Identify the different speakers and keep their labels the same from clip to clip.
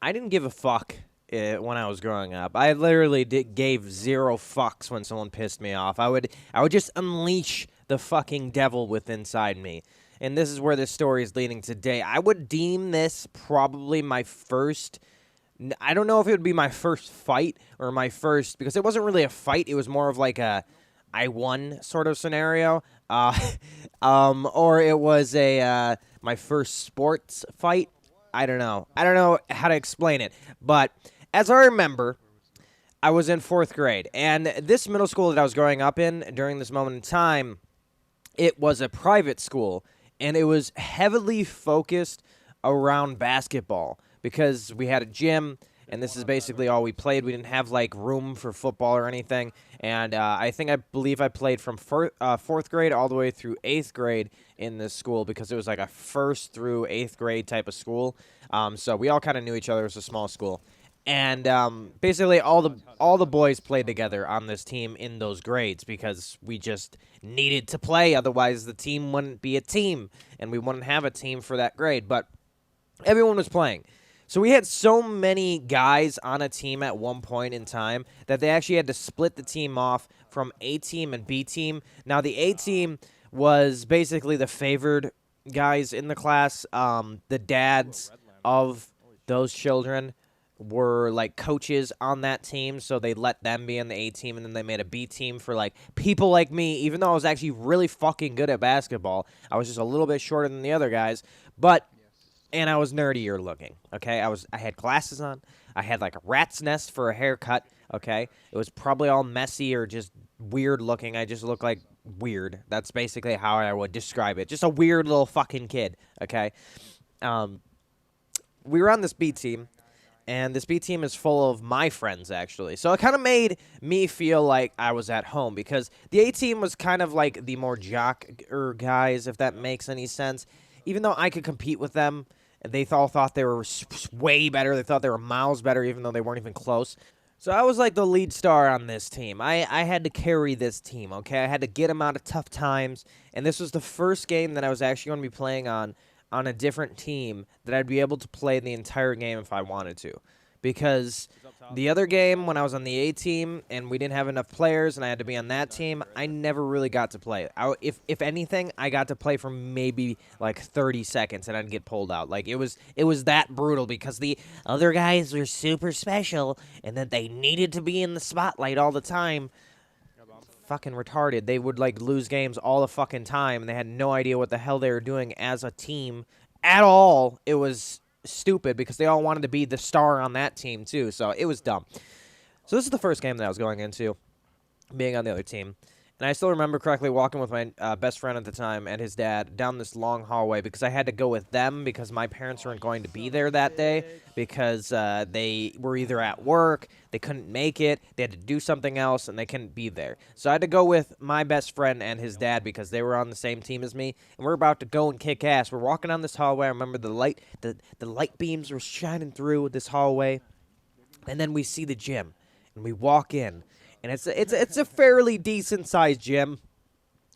Speaker 1: I didn't give a fuck when I was growing up. I literally gave zero fucks when someone pissed me off. I would just unleash the fucking devil within inside me. And this is where this story is leading today. I would deem this probably my first... I don't know if it would be my first fight or my first... Because it wasn't really a fight. It was more of like a I won sort of scenario. Or it was a my first sports fight. I don't know. I don't know how to explain it. But as I remember, I was in 4th grade. And this middle school that I was growing up in during this moment in time, it was a private school. And it was heavily focused around basketball because we had a gym, and this is basically all we played. We didn't have, like, room for football or anything. And I believe I played from 4th grade all the way through 8th grade in this school because it was like a 1st through 8th grade type of school. So we all kind of knew each other. It was a small school. And basically all the boys played together on this team in those grades because we just needed to play. Otherwise, the team wouldn't be a team, and we wouldn't have a team for that grade. But everyone was playing. So we had so many guys on a team at one point in time that they actually had to split the team off from A team and B team. Now, the A team was basically the favored guys in the class. The dads of those children were like coaches on that team, so they let them be in the A team, and then they made a B team for like people like me. Even though I was actually really fucking good at basketball, I was just a little bit shorter than the other guys, and I was nerdier looking, okay? I had glasses on. I had like a rat's nest for a haircut, okay? It was probably all messy or just weird looking. I just looked like weird. That's basically how I would describe it. Just a weird little fucking kid, okay? We were on this B team, and this B team is full of my friends, actually. So it kind of made me feel like I was at home because the A team was kind of like the more jock-er guys, if that makes any sense. Even though I could compete with them, they all thought they were way better. They thought they were miles better, even though they weren't even close. So I was like the lead star on this team. I had to carry this team, okay? I had to get them out of tough times. And this was the first game that I was actually going to be playing on a different team that I'd be able to play the entire game if I wanted to. Because the other game, when I was on the A team and we didn't have enough players and I had to be on that team, I never really got to play. If anything, I got to play for maybe like 30 seconds and I'd get pulled out. Like it was that brutal because the other guys were super special and that they needed to be in the spotlight all the time. Fucking retarded. They would like lose games all the fucking time and they had no idea what the hell they were doing as a team at all. It was stupid because they all wanted to be the star on that team too, so it was dumb. So this is the first game that I was going into, being on the other team. And I still remember correctly walking with my best friend at the time and his dad down this long hallway because I had to go with them because my parents weren't going to be there that day because they were either at work, they couldn't make it, they had to do something else, and they couldn't be there. So I had to go with my best friend and his dad because they were on the same team as me, and we're about to go and kick ass. We're walking down this hallway. I remember the light beams were shining through this hallway, and then we see the gym, and we walk in. And it's a fairly decent sized gym.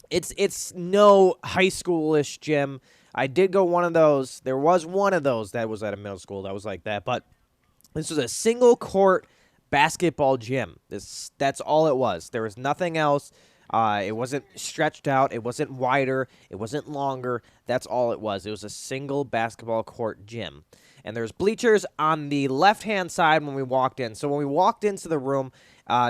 Speaker 1: It's no high schoolish gym. I did go one of those. There was one of those that was at a middle school that was like that, but this was a single court basketball gym. That's all it was. There was nothing else. It wasn't stretched out. It wasn't wider. It wasn't longer. That's all it was. It was a single basketball court gym. And there's bleachers on the left-hand side when we walked in. So when we walked into the room,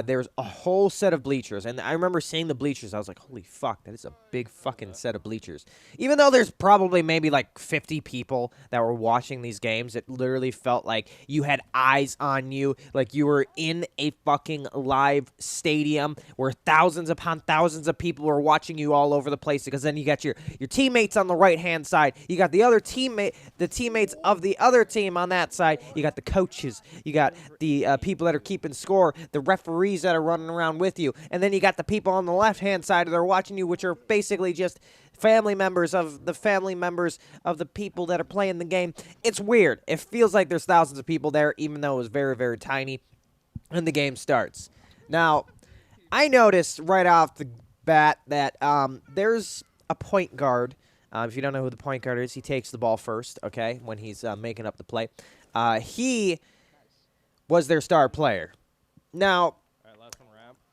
Speaker 1: there's a whole set of bleachers. And I remember seeing the bleachers. I was like, holy fuck, that is a big fucking set of bleachers. Even though there's probably maybe like 50 people that were watching these games, it literally felt like you had eyes on you, like you were in a fucking live stadium where thousands upon thousands of people were watching you all over the place, because then you got your teammates on the right-hand side. You got the other the teammates of the other team on that side. You got the coaches. You got the people that are keeping score, the referees that are running around with you. And then you got the people on the left-hand side that are watching you, which are basically just family members of the people that are playing the game. It's weird. It feels like there's thousands of people there, even though it was very, very tiny. And the game starts. Now, I noticed right off the bat that there's a point guard. If you don't know who the point guard is, he takes the ball first, okay, when he's making up the play. He was their star player. Now,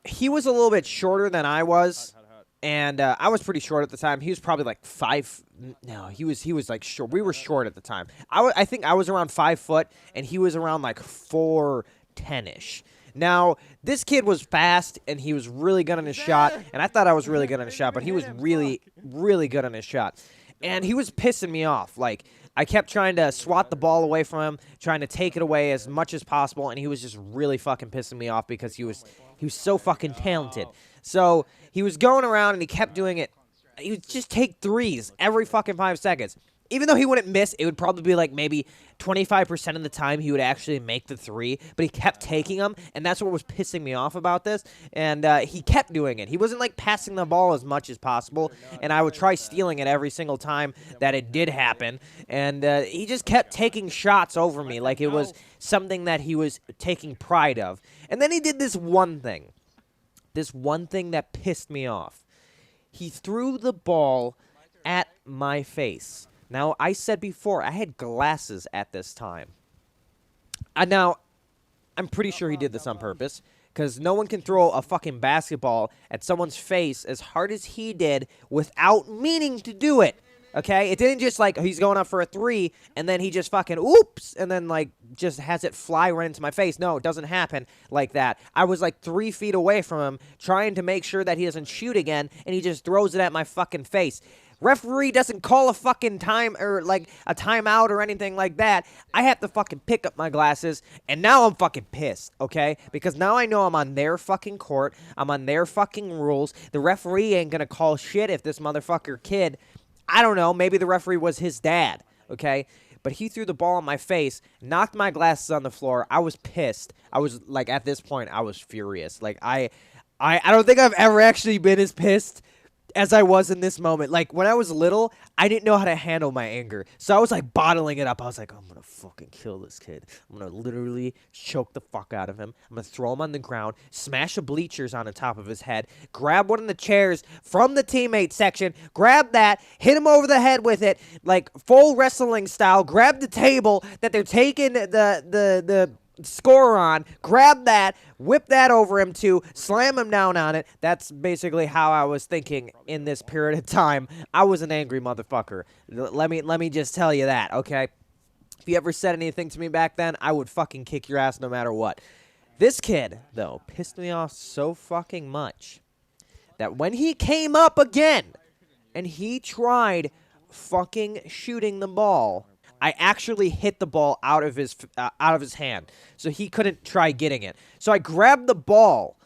Speaker 1: he was a little bit shorter than I was, and I was pretty short at the time. He was probably like 5. No, he was like short. We were short at the time. I think I was around 5 foot, and he was around like 4'10"ish. Now, this kid was fast, and he was really good on his shot, and I thought I was really good on his shot, but he was really, really good on his shot. And he was pissing me off. Like, I kept trying to swat the ball away from him, trying to take it away as much as possible, and he was just really fucking pissing me off because he was so fucking talented. So, he was going around, and he kept doing it. He would just take threes every fucking 5 seconds. Even though he wouldn't miss, it would probably be like maybe 25% of the time he would actually make the three, but he kept taking them, and that's what was pissing me off about this, and he kept doing it. He wasn't, like, passing the ball as much as possible, and I would try stealing it every single time that it did happen, and he just kept taking shots over me like it was something that he was taking pride of. And then he did this one thing that pissed me off. He threw the ball at my face. Now, I said before, I had glasses at this time. Now, I'm pretty sure he did this on purpose, because no one can throw a fucking basketball at someone's face as hard as he did without meaning to do it, okay? It didn't just, like, he's going up for a 3, and then he just fucking, oops, and then, like, just has it fly right into my face. No, it doesn't happen like that. I was, like, 3 feet away from him, trying to make sure that he doesn't shoot again, and he just throws it at my fucking face. Referee doesn't call a fucking time or like a timeout or anything like that. I have to fucking pick up my glasses, and now I'm fucking pissed, okay? Because now I know I'm on their fucking court. I'm on their fucking rules. The referee ain't gonna call shit if this motherfucker kid, I don't know, maybe the referee was his dad, okay? But he threw the ball in my face, knocked my glasses on the floor. I was pissed. I was, like, at this point, I was furious. Like, I don't think I've ever actually been as pissed as I was in this moment. Like, when I was little, I didn't know how to handle my anger. So I was, like, bottling it up. I was like, I'm going to fucking kill this kid. I'm going to literally choke the fuck out of him. I'm going to throw him on the ground, smash the bleachers on the top of his head, grab one of the chairs from the teammate section, grab that, hit him over the head with it, like, full wrestling style, grab the table that they're taking the score on, grab that, whip that over him too, slam him down on it. That's basically how I was thinking in this period of time. I was an angry motherfucker. Let me just tell you that, okay? If you ever said anything to me back then, I would fucking kick your ass no matter what. This kid, though, pissed me off so fucking much that when he came up again and he tried fucking shooting the ball, I actually hit the ball out of his hand, so he couldn't try getting it. So I grabbed the ball.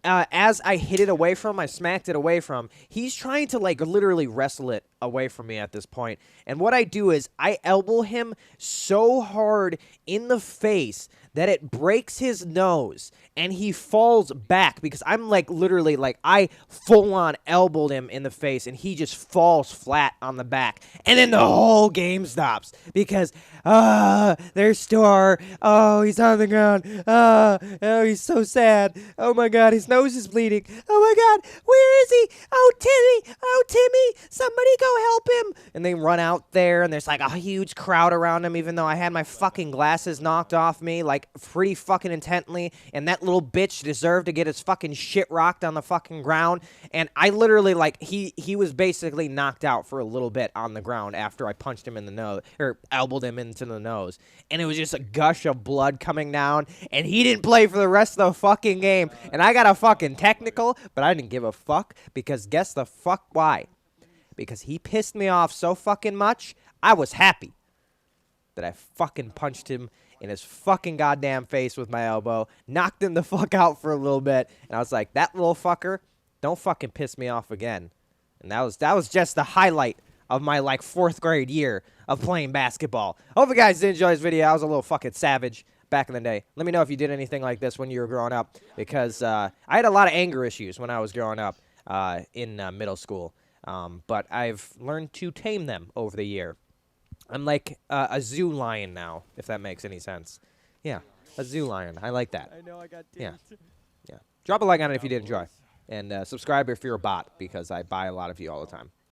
Speaker 1: As I hit it away from him, I smacked it away from him. He's trying to, like, literally wrestle it away from me at this point. And what I do is I elbow him so hard in the face that it breaks his nose, and he falls back because I'm, like, literally, like, I full-on elbowed him in the face, and he just falls flat on the back. And then the whole game stops because, there's Star. Oh, he's on the ground. Oh, he's so sad. Oh, my God, his nose is bleeding. Oh, my God, where is he? Oh, Timmy. Oh, Timmy, somebody go help him. And they run out there, and there's, like, a huge crowd around him, even though I had my fucking glasses knocked off me, like, pretty fucking intently, and that little bitch deserved to get his fucking shit rocked on the fucking ground. And I literally, like, he was basically knocked out for a little bit on the ground after I punched him in the nose, or elbowed him into the nose, and it was just a gush of blood coming down, and he didn't play for the rest of the fucking game, and I got a fucking technical, but I didn't give a fuck, because guess the fuck why? Because he pissed me off so fucking much, I was happy that I fucking punched him in his fucking goddamn face with my elbow, knocked him the fuck out for a little bit, and I was like, that little fucker, don't fucking piss me off again. And that was just the highlight of my, like, 4th grade year of playing basketball. Hope you guys did enjoy this video. I was a little fucking savage back in the day. Let me know if you did anything like this when you were growing up, because I had a lot of anger issues when I was growing up in middle school, but I've learned to tame them over the year. I'm like a zoo lion now, if that makes any sense. Yeah, a zoo lion. I like that.
Speaker 2: I know I got
Speaker 1: yeah. Yeah. Drop a like on it if you did enjoy. And subscribe if you're a bot, because I buy a lot of you all the time.